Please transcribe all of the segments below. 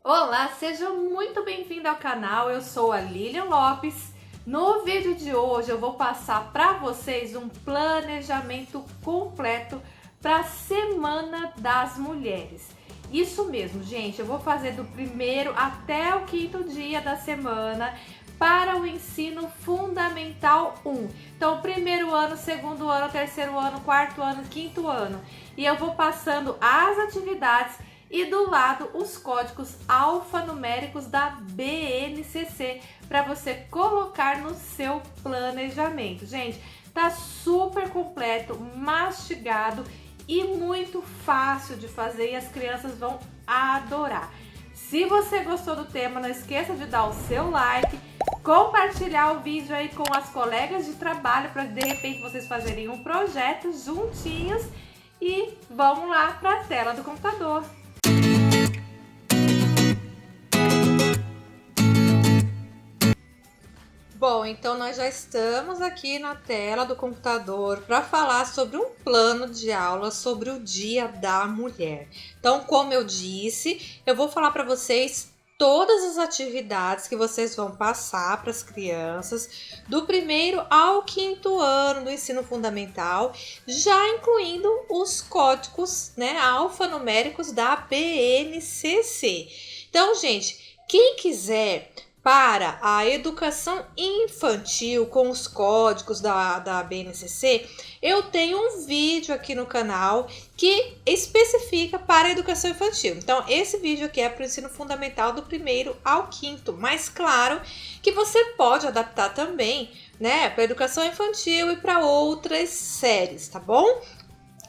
Olá, seja muito bem-vindo ao canal, eu sou a Lilian Lopes. No vídeo de hoje eu vou passar para vocês um planejamento completo para a Semana das Mulheres. Isso mesmo, gente, eu vou fazer do primeiro até o quinto dia da semana para o ensino fundamental 1. Então, primeiro ano, segundo ano, terceiro ano, quarto ano, quinto ano. E eu vou passando as atividades e do lado os códigos alfanuméricos da BNCC para você colocar no seu planejamento. Gente, tá super completo, mastigado e muito fácil de fazer e as crianças vão adorar. Se você gostou do tema, não esqueça de dar o seu like, compartilhar o vídeo aí com as colegas de trabalho para de repente vocês fazerem um projeto juntinhos e vamos lá para a tela do computador. Bom, então nós já estamos aqui na tela do computador para falar sobre um plano de aula sobre o Dia da Mulher. Então, como eu disse, eu vou falar para vocês todas as atividades que vocês vão passar para as crianças do primeiro ao quinto ano do ensino fundamental, já incluindo os códigos, né, alfanuméricos da BNCC. Então, gente, quem quiser para a educação infantil com os códigos da BNCC, eu tenho um vídeo aqui no canal que especifica para a educação infantil. Então, esse vídeo aqui é para o ensino fundamental do primeiro ao quinto, mas claro que você pode adaptar também, né, para a educação infantil e para outras séries, tá bom?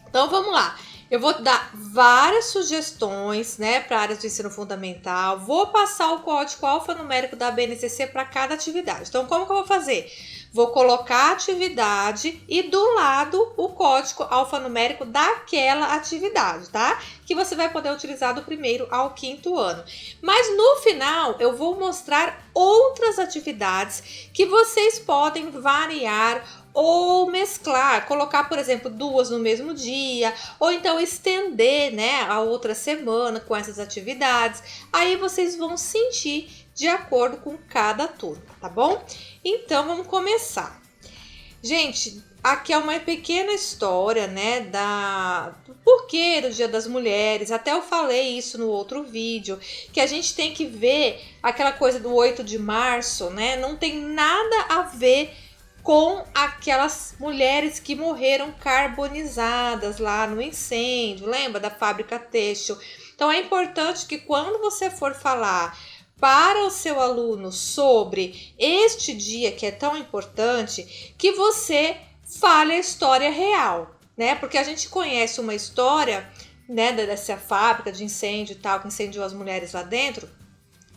Então, vamos lá. Eu vou dar várias sugestões, né, para áreas do ensino fundamental. Vou passar o código alfanumérico da BNCC para cada atividade. Então, como que eu vou fazer? Vou colocar a atividade e do lado o código alfanumérico daquela atividade, tá? Que você vai poder utilizar do primeiro ao quinto ano. Mas no final eu vou mostrar outras atividades que vocês podem variar ou mesclar, colocar, por exemplo, duas no mesmo dia, ou então estender, né, a outra semana com essas atividades. Aí vocês vão sentir de acordo com cada turma, tá bom? Então vamos começar. Gente, aqui é uma pequena história, né, do porquê do Dia das Mulheres. Até eu falei isso no outro vídeo, que a gente tem que ver aquela coisa do 8 de março, né? Não tem nada a ver com aquelas mulheres que morreram carbonizadas lá no incêndio, lembra da fábrica têxtil? Então é importante que quando você for falar para o seu aluno sobre este dia que é tão importante, que você fale a história real, né? Porque a gente conhece uma história, né, dessa fábrica de incêndio e tal, que incendiou as mulheres lá dentro,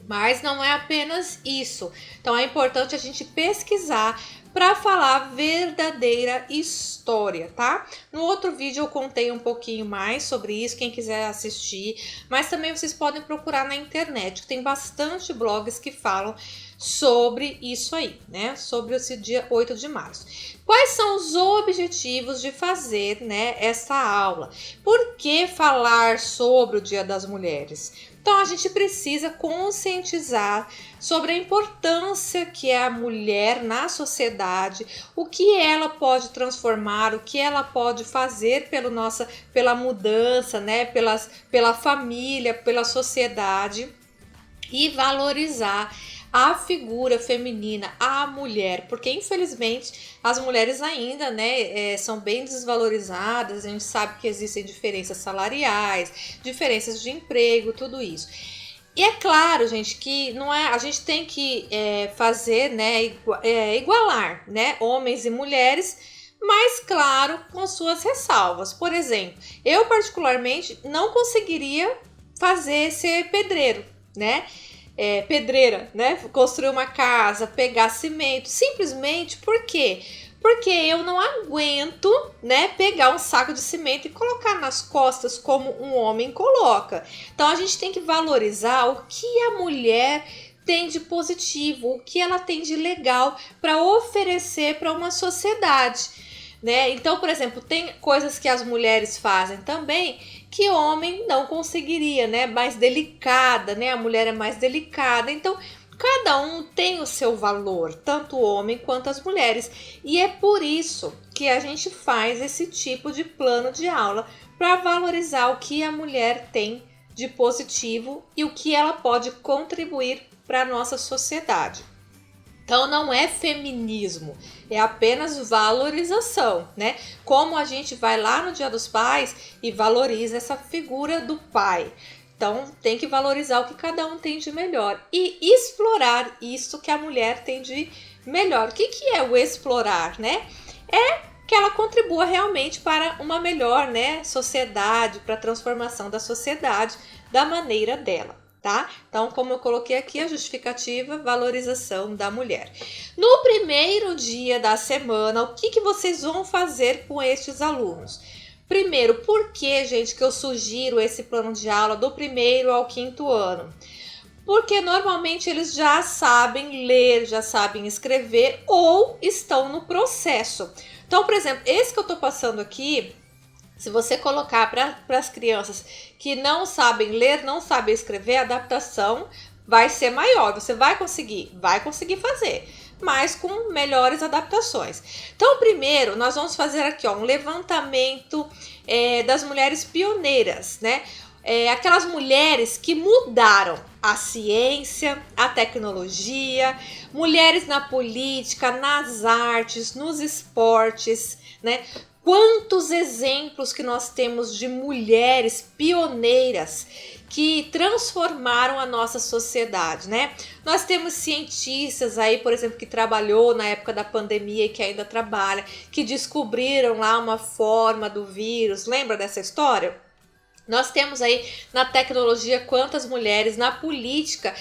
mas não é apenas isso. Então é importante a gente pesquisar para falar a verdadeira história, tá? No outro vídeo eu contei um pouquinho mais sobre isso, quem quiser assistir, mas também vocês podem procurar na internet, que tem bastante blogs que falam sobre isso aí, né? Sobre esse dia 8 de março. Quais são os objetivos de fazer, né, essa aula? Por que falar sobre o Dia das Mulheres? Então, a gente precisa conscientizar sobre a importância que é a mulher na sociedade, o que ela pode transformar, o que ela pode fazer pela mudança, né? Pela família, pela sociedade, e valorizar a figura feminina, a mulher, porque infelizmente as mulheres ainda, né, são bem desvalorizadas. A gente sabe que existem diferenças salariais, diferenças de emprego, tudo isso. E é claro, gente, que não é, a gente tem que fazer, né, igualar, né, homens e mulheres, mas claro, com suas ressalvas. Por exemplo, eu particularmente não conseguiria ser pedreiro, né? Pedreira, né? Construir uma casa, pegar cimento, simplesmente por quê? Porque eu não aguento, né, pegar um saco de cimento e colocar nas costas como um homem coloca. Então a gente tem que valorizar o que a mulher tem de positivo, o que ela tem de legal para oferecer para uma sociedade. né? Então, por exemplo, tem coisas que as mulheres fazem também que homem não conseguiria, né? Mais delicada, né? A mulher é mais delicada. Então, cada um tem o seu valor, tanto o homem quanto as mulheres. E é por isso que a gente faz esse tipo de plano de aula para valorizar o que a mulher tem de positivo e o que ela pode contribuir para a nossa sociedade. Então não é feminismo, é apenas valorização, né? Como a gente vai lá no Dia dos Pais e valoriza essa figura do pai. Então tem que valorizar o que cada um tem de melhor e explorar isso que a mulher tem de melhor. O que é o explorar, né? É que ela contribua realmente para uma melhor, né, sociedade, para a transformação da sociedade da maneira dela. Tá? Então, como eu coloquei aqui, a justificativa, valorização da mulher. No primeiro dia da semana, o que vocês vão fazer com estes alunos? Primeiro, por que, gente, que eu sugiro esse plano de aula do primeiro ao quinto ano? Porque normalmente eles já sabem ler, já sabem escrever ou estão no processo. Então, por exemplo, esse que eu tô passando aqui, se você colocar para as crianças que não sabem ler, não sabem escrever, a adaptação vai ser maior. Você vai conseguir fazer, mas com melhores adaptações. Então, primeiro, nós vamos fazer aqui um levantamento das mulheres pioneiras, né? Aquelas mulheres que mudaram a ciência, a tecnologia, mulheres na política, nas artes, nos esportes, né? Quantos exemplos que nós temos de mulheres pioneiras que transformaram a nossa sociedade, né? Nós temos cientistas aí, por exemplo, que trabalhou na época da pandemia e que ainda trabalha, que descobriram lá uma forma do vírus. Lembra dessa história? Nós temos aí na tecnologia quantas mulheres, na política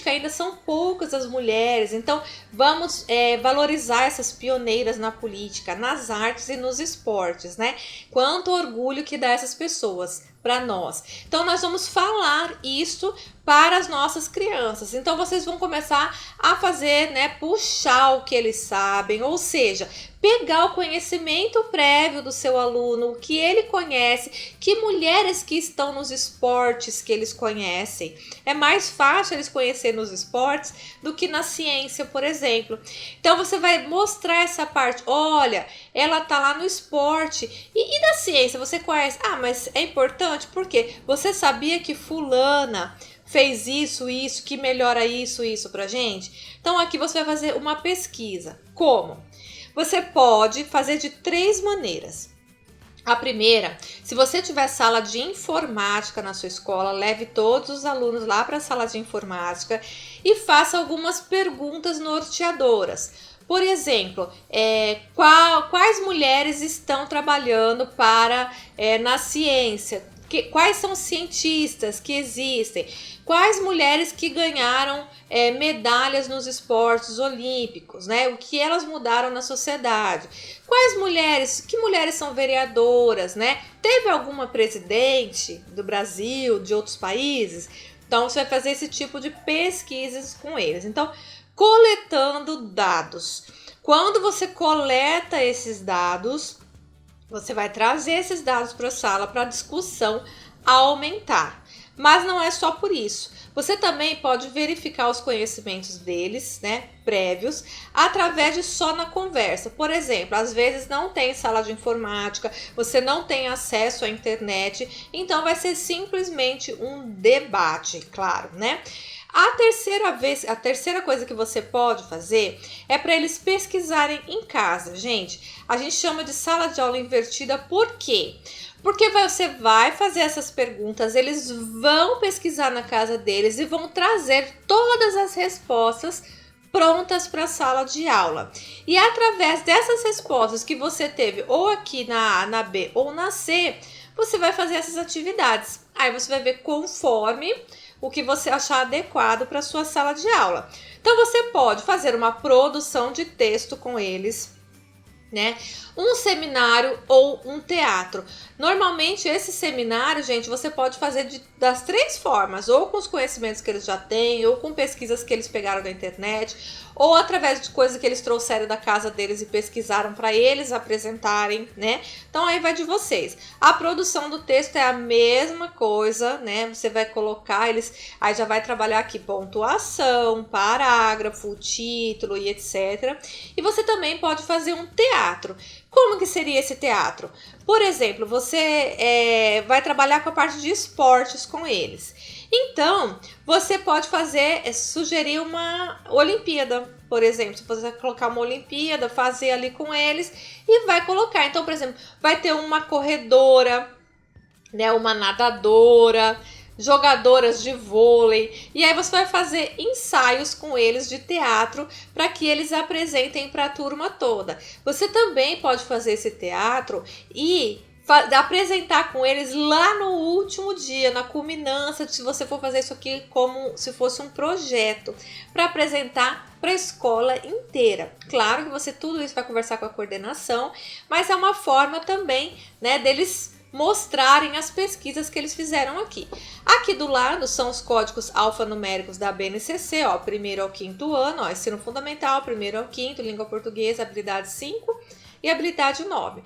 ainda são poucas as mulheres, então vamos valorizar essas pioneiras na política, nas artes e nos esportes, né? Quanto orgulho que dá essas pessoas para nós. Então nós vamos falar isso para as nossas crianças. Então vocês vão começar a fazer, né, puxar o que eles sabem, ou seja, pegar o conhecimento prévio do seu aluno, o que ele conhece, que mulheres que estão nos esportes que eles conhecem. É mais fácil eles conhecerem nos esportes do que na ciência, por exemplo. Então você vai mostrar essa parte. Olha, ela tá lá no esporte. E da ciência, você conhece? Ah, mas é importante porque você sabia que fulana fez isso, que melhora isso pra gente? Então aqui você vai fazer uma pesquisa. Como? Você pode fazer de 3 maneiras. A primeira, se você tiver sala de informática na sua escola, leve todos os alunos lá para a sala de informática e faça algumas perguntas norteadoras. Por exemplo, quais mulheres estão trabalhando na ciência? Quais são os cientistas que existem? Quais mulheres que ganharam medalhas nos esportes olímpicos, né? O que elas mudaram na sociedade? Que mulheres são vereadoras, né? Teve alguma presidente do Brasil, de outros países? Então, você vai fazer esse tipo de pesquisas com eles. Então, coletando dados. Quando você coleta esses dados, você vai trazer esses dados para a sala para a discussão aumentar. Mas não é só por isso. Você também pode verificar os conhecimentos deles, né, prévios, através de só na conversa. Por exemplo, às vezes não tem sala de informática, você não tem acesso à internet, então vai ser simplesmente um debate, claro, né? A terceira coisa que você pode fazer é para eles pesquisarem em casa. Gente, a gente chama de sala de aula invertida, por quê? Porque você vai fazer essas perguntas, eles vão pesquisar na casa deles e vão trazer todas as respostas prontas para a sala de aula. E através dessas respostas que você teve ou aqui na A, na B ou na C, você vai fazer essas atividades. Aí você vai ver conforme o que você achar adequado para a sua sala de aula. Então você pode fazer uma produção de texto com eles. né? Um seminário ou um teatro. Normalmente esse seminário, gente, você pode fazer das 3 formas, ou com os conhecimentos que eles já têm, ou com pesquisas que eles pegaram da internet, ou através de coisas que eles trouxeram da casa deles e pesquisaram para eles apresentarem, né? Então aí vai de vocês. A produção do texto é a mesma coisa, né? Você vai colocar aí já vai trabalhar aqui pontuação, parágrafo, título e etc. E você também pode fazer um teatro. Como que seria esse teatro? Por exemplo, você vai trabalhar com a parte de esportes com eles. Então, você pode sugerir uma Olimpíada, por exemplo. Se você colocar uma Olimpíada, fazer ali com eles e vai colocar. Então, por exemplo, vai ter uma corredora, né, uma nadadora, jogadoras de vôlei, e aí você vai fazer ensaios com eles de teatro para que eles apresentem para a turma toda. Você também pode fazer esse teatro e apresentar com eles lá no último dia, na culminância, se você for fazer isso aqui como se fosse um projeto, para apresentar para a escola inteira. Claro que tudo isso vai conversar com a coordenação, mas é uma forma também, né, deles mostrarem as pesquisas que eles fizeram aqui. Aqui do lado são os códigos alfanuméricos da BNCC, ó, primeiro ao quinto ano, ó, ensino fundamental, primeiro ao quinto, língua portuguesa, habilidade 5 e habilidade 9.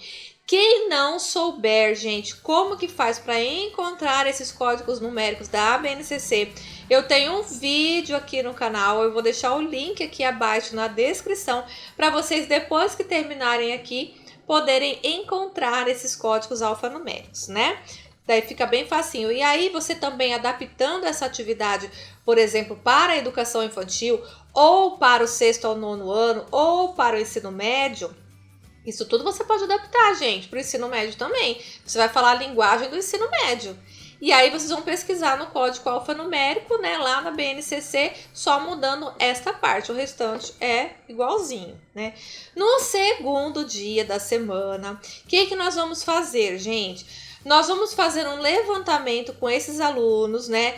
Quem não souber, gente, como que faz para encontrar esses códigos numéricos da BNCC, eu tenho um vídeo aqui no canal, eu vou deixar o link aqui abaixo na descrição para vocês, depois que terminarem aqui, poderem encontrar esses códigos alfanuméricos, né? Daí fica bem facinho. E aí você também adaptando essa atividade, por exemplo, para a educação infantil, ou para o 6º ao 9º ano, ou para o ensino médio, isso tudo você pode adaptar, gente, para o ensino médio também. Você vai falar a linguagem do ensino médio. E aí vocês vão pesquisar no código alfanumérico, né, lá na BNCC, só mudando esta parte, o restante é igualzinho, né? No segundo dia da semana, o que nós vamos fazer, gente? Nós vamos fazer um levantamento com esses alunos, né,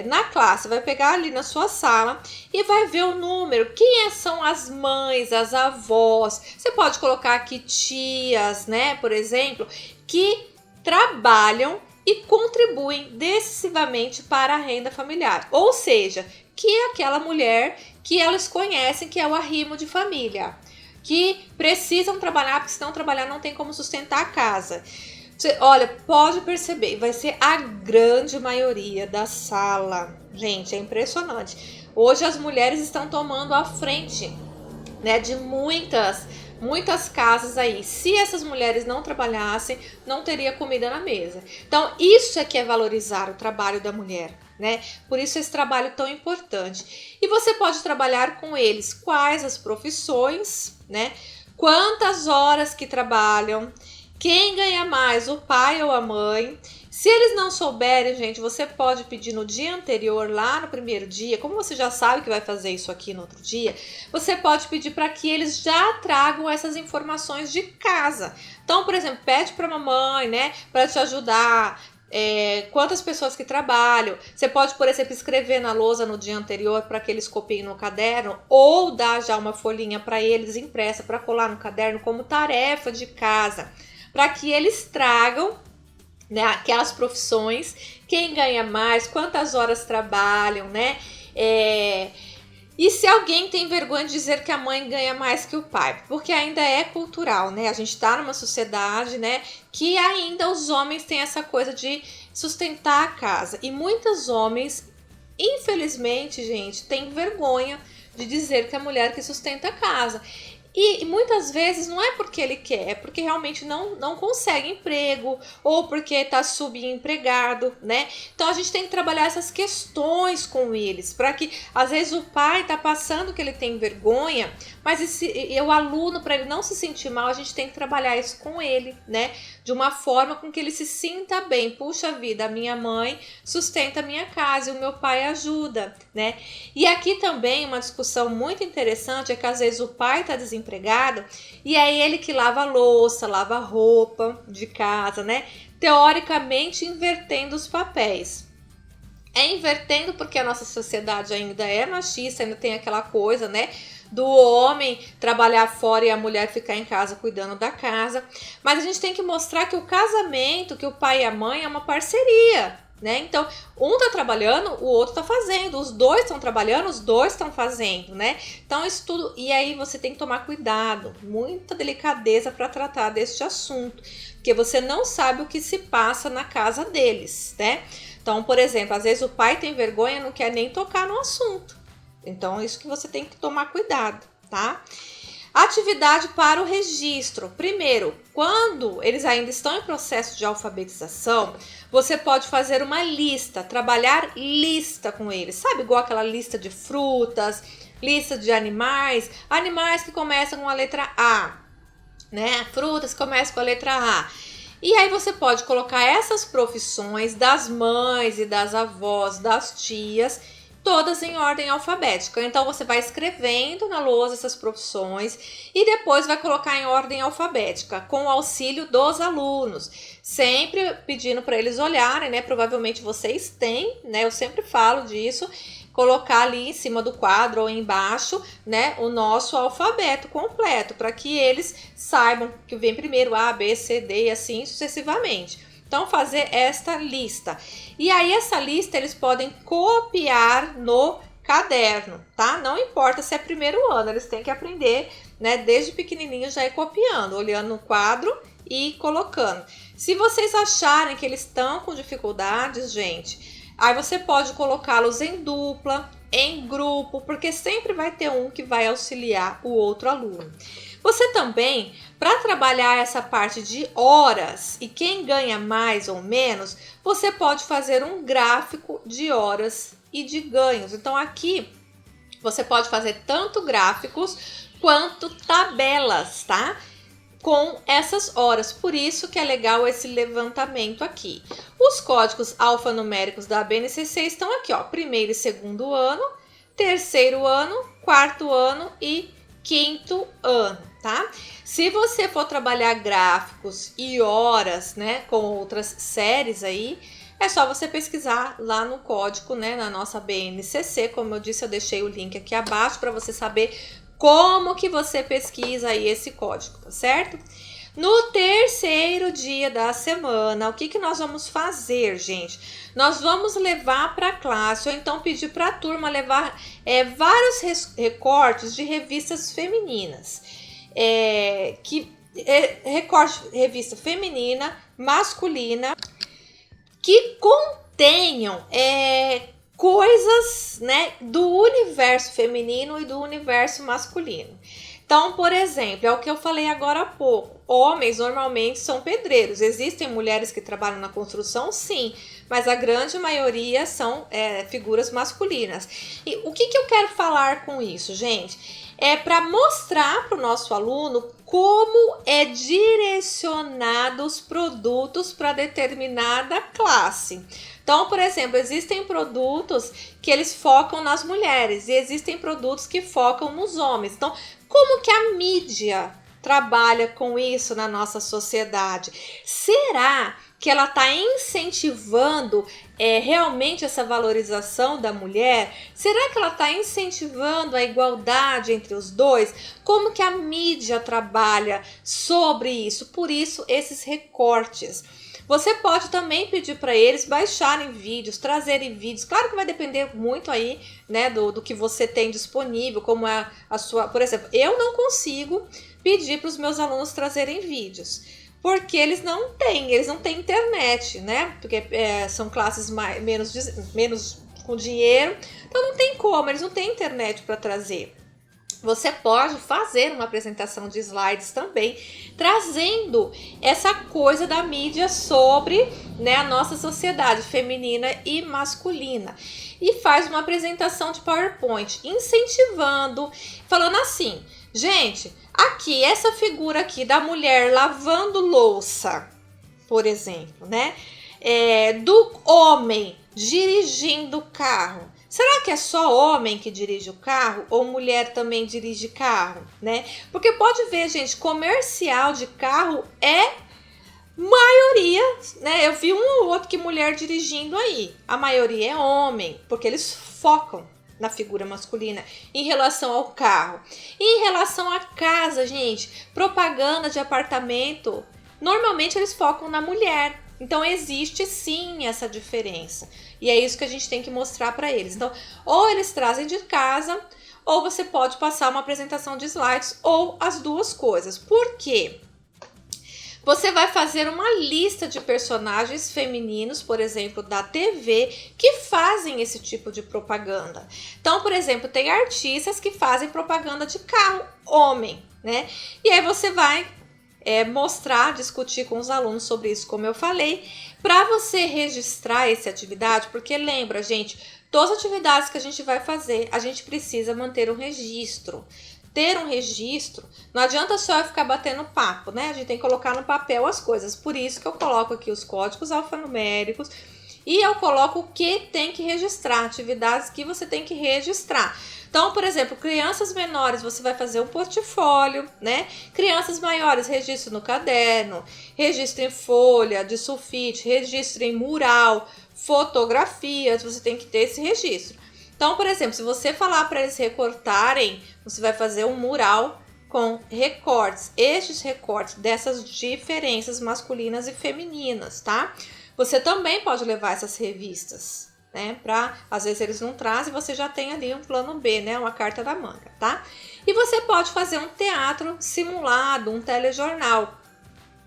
na classe. Vai pegar ali na sua sala e vai ver o número. Quem são as mães, as avós? Você pode colocar aqui tias, né, por exemplo, que trabalham e contribuem decisivamente para a renda familiar. Ou seja, que é aquela mulher que elas conhecem que é o arrimo de família, que precisam trabalhar, porque se não trabalhar não tem como sustentar a casa. Você, olha, pode perceber, vai ser a grande maioria da sala. Gente, é impressionante. Hoje as mulheres estão tomando a frente, né, de muitas casas aí. Se essas mulheres não trabalhassem, não teria comida na mesa. Então, isso é que é valorizar o trabalho da mulher, né? Por isso esse trabalho tão importante. E você pode trabalhar com eles quais as profissões, né? Quantas horas que trabalham, quem ganha mais, o pai ou a mãe. Se eles não souberem, gente, você pode pedir no dia anterior, lá no primeiro dia, como você já sabe que vai fazer isso aqui no outro dia, você pode pedir para que eles já tragam essas informações de casa. Então, por exemplo, pede para a mamãe, né, para te ajudar, quantas pessoas que trabalham. Você pode, por exemplo, escrever na lousa no dia anterior para que eles copiem no caderno, ou dar já uma folhinha para eles impressa para colar no caderno como tarefa de casa, para que eles tragam, né, aquelas profissões, quem ganha mais, quantas horas trabalham, né? E se alguém tem vergonha de dizer que a mãe ganha mais que o pai, porque ainda é cultural, né? A gente tá numa sociedade, né, que ainda os homens têm essa coisa de sustentar a casa. E muitos homens, infelizmente, gente, têm vergonha de dizer que é a mulher que sustenta a casa. E muitas vezes não é porque ele quer, é porque realmente não consegue emprego, ou porque está subempregado, né? Então a gente tem que trabalhar essas questões com eles, para que às vezes o pai está passando que ele tem vergonha, mas o aluno, para ele não se sentir mal, a gente tem que trabalhar isso com ele, né? De uma forma com que ele se sinta bem. Puxa vida, a minha mãe sustenta a minha casa e o meu pai ajuda, né? E aqui também uma discussão muito interessante é que às vezes o pai está desempregado e é ele que lava a louça, lava a roupa de casa, né? Teoricamente invertendo os papéis. Invertendo porque a nossa sociedade ainda é machista, ainda tem aquela coisa, né, do homem trabalhar fora e a mulher ficar em casa cuidando da casa. Mas a gente tem que mostrar que o casamento, que o pai e a mãe é uma parceria, né? Então, um tá trabalhando, o outro tá fazendo. Os dois estão trabalhando, os dois estão fazendo, né? Então, isso tudo... E aí, você tem que tomar cuidado, muita delicadeza para tratar deste assunto. Porque você não sabe o que se passa na casa deles, né? Então, por exemplo, às vezes o pai tem vergonha e não quer nem tocar no assunto. Então, isso que você tem que tomar cuidado, tá? Atividade para o registro. Primeiro, quando eles ainda estão em processo de alfabetização, você pode fazer uma lista, trabalhar lista com eles. Sabe, igual aquela lista de frutas, lista de animais, animais que começam com a letra A, né? Frutas que começam com a letra A. E aí você pode colocar essas profissões das mães e das avós, das tias, todas em ordem alfabética. Então você vai escrevendo na lousa essas profissões e depois vai colocar em ordem alfabética, com o auxílio dos alunos. Sempre pedindo para eles olharem, né? Provavelmente vocês têm, né? Eu sempre falo disso. Colocar ali em cima do quadro ou embaixo, né, o nosso alfabeto completo, para que eles saibam que vem primeiro A, B, C, D e assim sucessivamente. Então, fazer esta lista. E aí, essa lista eles podem copiar no caderno, tá? Não importa se é primeiro ano, eles têm que aprender, né, desde pequenininho já ir copiando, olhando no quadro e colocando. Se vocês acharem que eles estão com dificuldades, gente, aí você pode colocá-los em dupla, em grupo, porque sempre vai ter um que vai auxiliar o outro aluno. Você também, para trabalhar essa parte de horas e quem ganha mais ou menos, você pode fazer um gráfico de horas e de ganhos. Então aqui você pode fazer tanto gráficos quanto tabelas, tá? Com essas horas, por isso que é legal esse levantamento aqui. Os códigos alfanuméricos da BNCC estão aqui, ó, primeiro e segundo ano, terceiro ano, quarto ano e quinto ano, tá? Se você for trabalhar gráficos e horas, né, com outras séries aí, é só você pesquisar lá no código, né, na nossa BNCC, como eu disse, eu deixei o link aqui abaixo para você saber como que você pesquisa aí esse código, tá certo? No terceiro dia da semana, o que nós vamos fazer, gente? Nós vamos levar para a classe, ou então pedir para a turma levar vários recortes de revistas femininas. Recorte de revista feminina, masculina, que contenham coisas, né, do universo feminino e do universo masculino. Então, por exemplo, é o que eu falei agora há pouco. Homens normalmente são pedreiros. Existem mulheres que trabalham na construção, sim, mas a grande maioria são figuras masculinas. E o que eu quero falar com isso, gente? É para mostrar para o nosso aluno como é direcionado os produtos para determinada classe. Então, por exemplo, existem produtos que eles focam nas mulheres e existem produtos que focam nos homens. Então, como que a mídia trabalha com isso na nossa sociedade? Será que ela está incentivando realmente essa valorização da mulher? Será que ela está incentivando a igualdade entre os dois? Como que a mídia trabalha sobre isso? Por isso, esses recortes. Você pode também pedir para eles baixarem vídeos, trazerem vídeos. Claro que vai depender muito aí, né, do que você tem disponível, como é a sua... Por exemplo, eu não consigo pedir para os meus alunos trazerem vídeos, porque eles não têm internet, né? Porque são classes menos com dinheiro, então não tem como, eles não têm internet para trazer. Você pode fazer uma apresentação de slides também, trazendo essa coisa da mídia sobre, né, a nossa sociedade feminina e masculina. E faz uma apresentação de PowerPoint, incentivando, falando assim, gente, aqui, essa figura aqui da mulher lavando louça, por exemplo, né? Do homem dirigindo o carro. Será que é só homem que dirige o carro ou mulher também dirige carro, né? Porque pode ver, gente, comercial de carro é maioria, né? Eu vi um ou outro que mulher dirigindo aí. A maioria é homem, porque eles focam na figura masculina em relação ao carro. E em relação à casa, gente, propaganda de apartamento, normalmente eles focam na mulher. Então existe sim essa diferença. E é isso que a gente tem que mostrar para eles. Então, ou eles trazem de casa, ou você pode passar uma apresentação de slides, ou as duas coisas. Por quê? Você vai fazer uma lista de personagens femininos, por exemplo, da TV, que fazem esse tipo de propaganda. Então, por exemplo, tem artistas que fazem propaganda de carro homem, né? E aí você vai mostrar, discutir com os alunos sobre isso, como eu falei, para você registrar essa atividade, porque lembra, gente, todas as atividades que a gente vai fazer, a gente precisa manter um registro. Ter um registro, não adianta só eu ficar batendo papo, né? A gente tem que colocar no papel as coisas. Por isso que eu coloco aqui os códigos alfanuméricos e eu coloco o que tem que registrar, atividades que você tem que registrar. Então, por exemplo, crianças menores, você vai fazer um portfólio, né? Crianças maiores, registro no caderno, registro em folha de sulfite, registro em mural, fotografias, você tem que ter esse registro. Então, por exemplo, se você falar para eles recortarem, você vai fazer um mural com recortes, estes recortes dessas diferenças masculinas e femininas, tá? Você também pode levar essas revistas, né? Às vezes eles não trazem, você já tem ali um plano B, né? Uma carta da manga, tá? E você pode fazer um teatro simulado, um telejornal.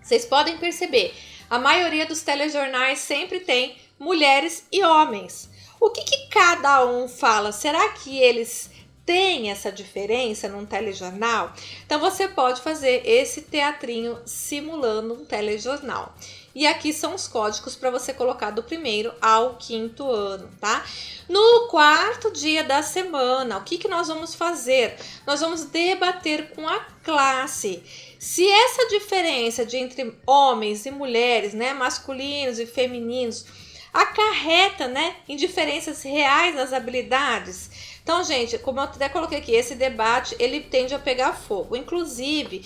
Vocês podem perceber, a maioria dos telejornais sempre tem mulheres e homens. O que cada um fala? Será que eles têm essa diferença num telejornal? Então você pode fazer esse teatrinho simulando um telejornal. E aqui são os códigos para você colocar do 1º ao 5º ano, tá? No 4º dia da semana, o que nós vamos fazer? Nós vamos debater com a classe. Se essa diferença entre homens e mulheres, né, masculinos e femininos, acarreta, né, em diferenças reais nas habilidades. Então, gente, como eu até coloquei aqui, esse debate, ele tende a pegar fogo. Inclusive,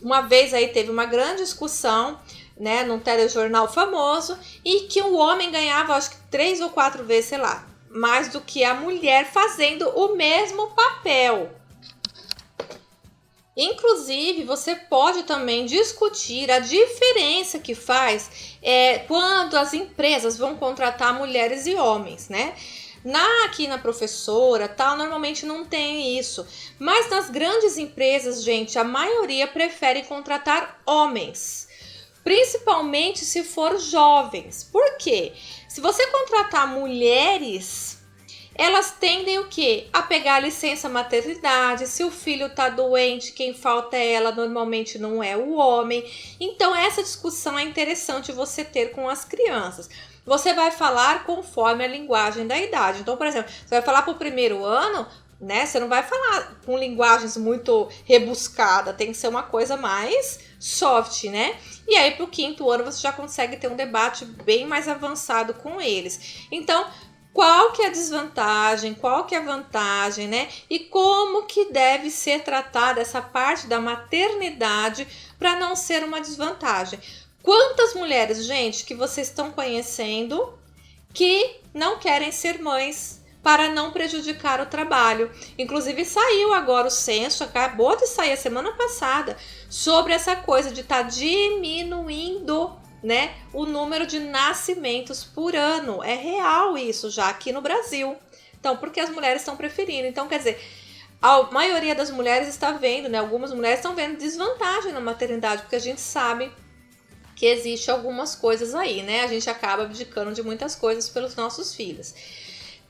uma vez aí teve uma grande discussão, né, num telejornal famoso, e que o homem ganhava, acho que 3 ou 4 vezes, sei lá, mais do que a mulher fazendo o mesmo papel. Inclusive, você pode também discutir a diferença que faz quando as empresas vão contratar mulheres e homens, né? Aqui na professora, tal, normalmente não tem isso. Mas nas grandes empresas, gente, a maioria prefere contratar homens. Principalmente se for jovens. Por quê? Se você contratar mulheres, elas tendem o quê? A pegar a licença maternidade. Se o filho tá doente, quem falta é ela, normalmente não é o homem. Então essa discussão é interessante você ter com as crianças. Você vai falar conforme a linguagem da idade. Então, por exemplo, você vai falar para o 1º ano, né? Você não vai falar com linguagens muito rebuscadas, tem que ser uma coisa mais soft, né? E aí para o 5º ano você já consegue ter um debate bem mais avançado com eles. Então, qual que é a desvantagem, qual que é a vantagem, né? E como que deve ser tratada essa parte da maternidade para não ser uma desvantagem. Quantas mulheres, gente, que vocês estão conhecendo que não querem ser mães para não prejudicar o trabalho? Inclusive saiu agora o censo, acabou de sair a semana passada, sobre essa coisa de estar diminuindo, né, o número de nascimentos por ano. É real isso já aqui no Brasil. Então, porque as mulheres estão preferindo. Então, quer dizer, a maioria das mulheres está vendo, né, algumas mulheres estão vendo desvantagem na maternidade, porque a gente sabe que existe algumas coisas aí, né? A gente acaba abdicando de muitas coisas pelos nossos filhos.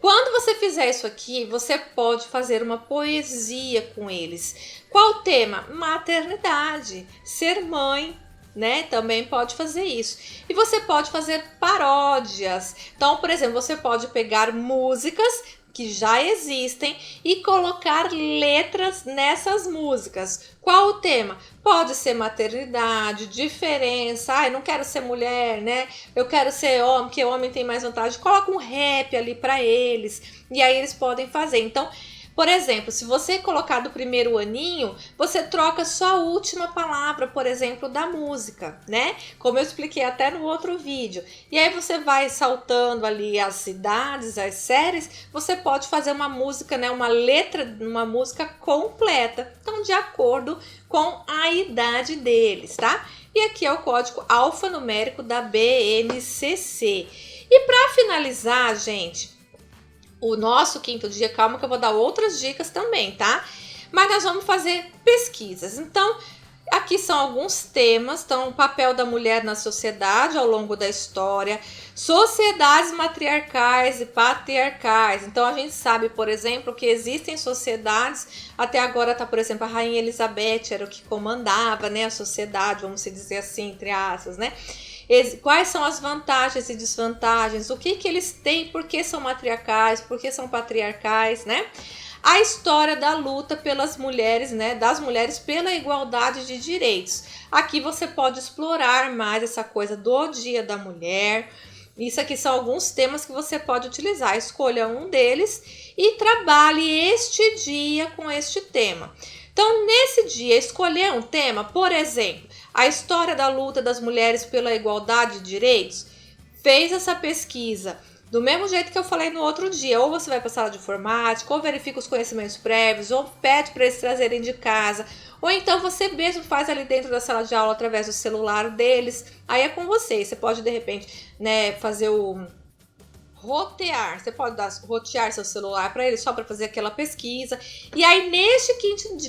Quando você fizer isso aqui, você pode fazer uma poesia com eles. Qual o tema? Maternidade, ser mãe, né? Também pode fazer isso. E você pode fazer paródias. Então, por exemplo, você pode pegar músicas que já existem e colocar letras nessas músicas. Qual o tema? Pode ser maternidade, diferença, eu não quero ser mulher, né? Eu quero ser homem, porque o homem tem mais vantagem. Coloca um rap ali para eles e aí eles podem fazer. Então, Por exemplo, se você colocar do primeiro aninho, você troca só a última palavra, por exemplo, da música, né? Como eu expliquei até no outro vídeo. E aí você vai saltando ali as cidades, as séries, você pode fazer uma música, né? Uma letra, uma música completa. Então, de acordo com a idade deles, tá? E aqui é o código alfanumérico da BNCC. E para finalizar, gente, o nosso quinto dia, calma que eu vou dar outras dicas também, tá? Mas nós vamos fazer pesquisas. Então, aqui são alguns temas. Então, o papel da mulher na sociedade ao longo da história, sociedades matriarcais e patriarcais. Então, a gente sabe, por exemplo, que existem sociedades, até agora tá, por exemplo, a Rainha Elizabeth era o que comandava, né, a sociedade, vamos dizer assim, entre aspas, né? Quais são as vantagens e desvantagens, o que eles têm, por que são matriarcais, por que são patriarcais, né? A história da luta pelas mulheres, né, das mulheres pela igualdade de direitos. Aqui você pode explorar mais essa coisa do Dia da Mulher. Isso aqui são alguns temas que você pode utilizar. Escolha um deles e trabalhe este dia com este tema. Então, nesse dia, escolher um tema, por exemplo, a história da luta das mulheres pela igualdade de direitos, fez essa pesquisa do mesmo jeito que eu falei no outro dia, ou você vai para a sala de informática, ou verifica os conhecimentos prévios, ou pede para eles trazerem de casa, ou então você mesmo faz ali dentro da sala de aula através do celular deles, aí é com você. Você pode de repente, né, fazer o rotear, você pode rotear seu celular para ele só para fazer aquela pesquisa, e aí neste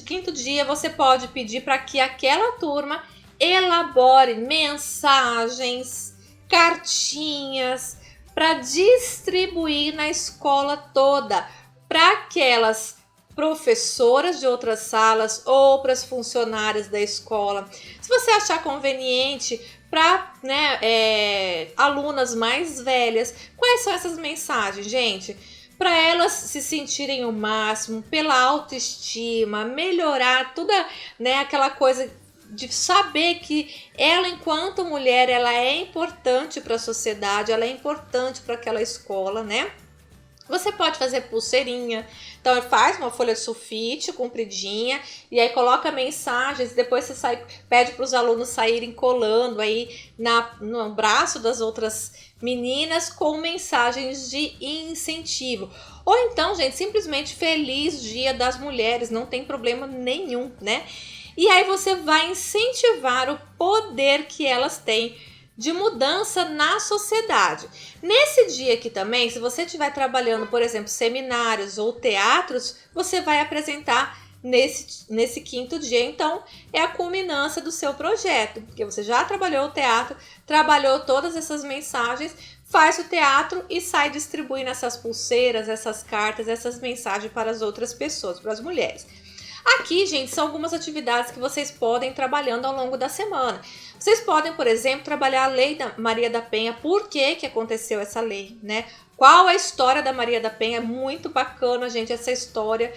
quinto dia você pode pedir para que aquela turma elabore mensagens, cartinhas, para distribuir na escola toda, para aquelas professoras de outras salas ou para as funcionárias da escola. Se você achar conveniente, para, né, alunas mais velhas, quais são essas mensagens, gente? Para elas se sentirem o máximo, pela autoestima, melhorar toda, né, aquela coisa de saber que ela, enquanto mulher, ela é importante para a sociedade, ela é importante para aquela escola, né? Você pode fazer pulseirinha, então faz uma folha de sulfite compridinha e aí coloca mensagens, depois você pede para os alunos saírem colando aí no braço das outras meninas com mensagens de incentivo. Ou então, gente, simplesmente Feliz Dia das Mulheres, não tem problema nenhum, né? E aí você vai incentivar o poder que elas têm de mudança na sociedade. Nesse dia aqui também, se você estiver trabalhando, por exemplo, seminários ou teatros, você vai apresentar nesse quinto dia. Então, é a culminância do seu projeto, porque você já trabalhou o teatro, trabalhou todas essas mensagens, faz o teatro e sai distribuindo essas pulseiras, essas cartas, essas mensagens para as outras pessoas, para as mulheres. Aqui, gente, são algumas atividades que vocês podem ir trabalhando ao longo da semana. Vocês podem, por exemplo, trabalhar a lei da Maria da Penha. Por que aconteceu essa lei, né? Qual a história da Maria da Penha? É muito bacana, gente, essa história,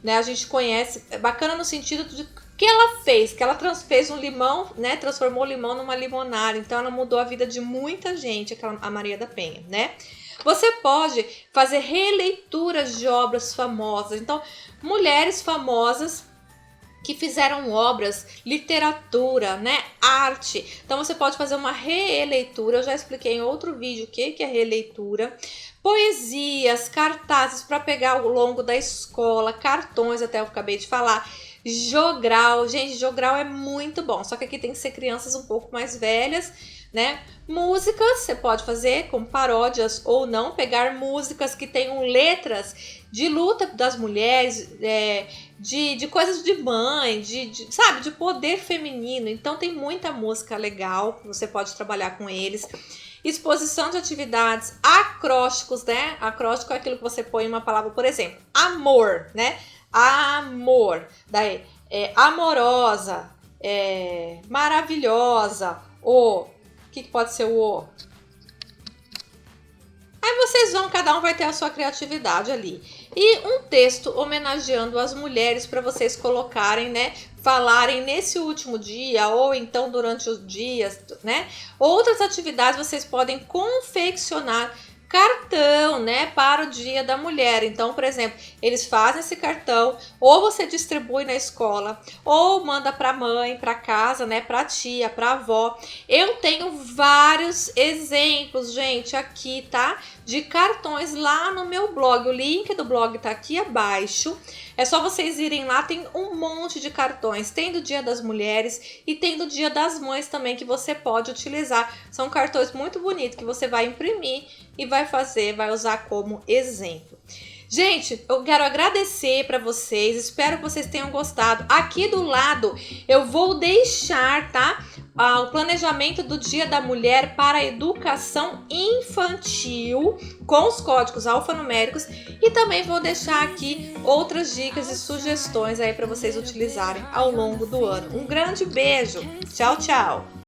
né? A gente conhece, é bacana no sentido de que ela fez, que ela fez um limão, né? Transformou o limão numa limonada. Então, ela mudou a vida de muita gente, a Maria da Penha, né? Você pode fazer releituras de obras famosas. Então, mulheres famosas que fizeram obras, literatura, né, arte. Então, você pode fazer uma releitura. Eu já expliquei em outro vídeo o que é releitura. Poesias, cartazes para pegar ao longo da escola, cartões, até eu acabei de falar. Jogral, gente, jogral é muito bom. Só que aqui tem que ser crianças um pouco mais velhas, né? Músicas, você pode fazer com paródias ou não, pegar músicas que tenham letras de luta das mulheres, de coisas de mãe, sabe, de poder feminino. Então tem muita música legal que você pode trabalhar com eles. Exposição de atividades, acrósticos, né? Acróstico é aquilo que você põe uma palavra, por exemplo, amor, né? Amor, daí amorosa, maravilhosa, o que pode ser o? Aí vocês vão, cada um vai ter a sua criatividade ali. E um texto homenageando as mulheres para vocês colocarem, né? Falarem nesse último dia ou então durante os dias, né? Outras atividades vocês podem confeccionar cartão, né, para o Dia da Mulher. Então, por exemplo, eles fazem esse cartão, ou você distribui na escola, ou manda para a mãe, para casa, né, para a tia, para a avó. Eu tenho vários exemplos, gente, aqui, tá? De cartões lá no meu blog. O link do blog tá aqui abaixo. É só vocês irem lá, tem um monte de cartões. Tem do Dia das Mulheres e tem do Dia das Mães também que você pode utilizar. São cartões muito bonitos que você vai imprimir e vai usar como exemplo. Gente, eu quero agradecer para vocês, espero que vocês tenham gostado. Aqui do lado eu vou deixar, tá? O planejamento do Dia da Mulher para a educação infantil com os códigos alfanuméricos e também vou deixar aqui outras dicas e sugestões aí para vocês utilizarem ao longo do ano. Um grande beijo, tchau, tchau!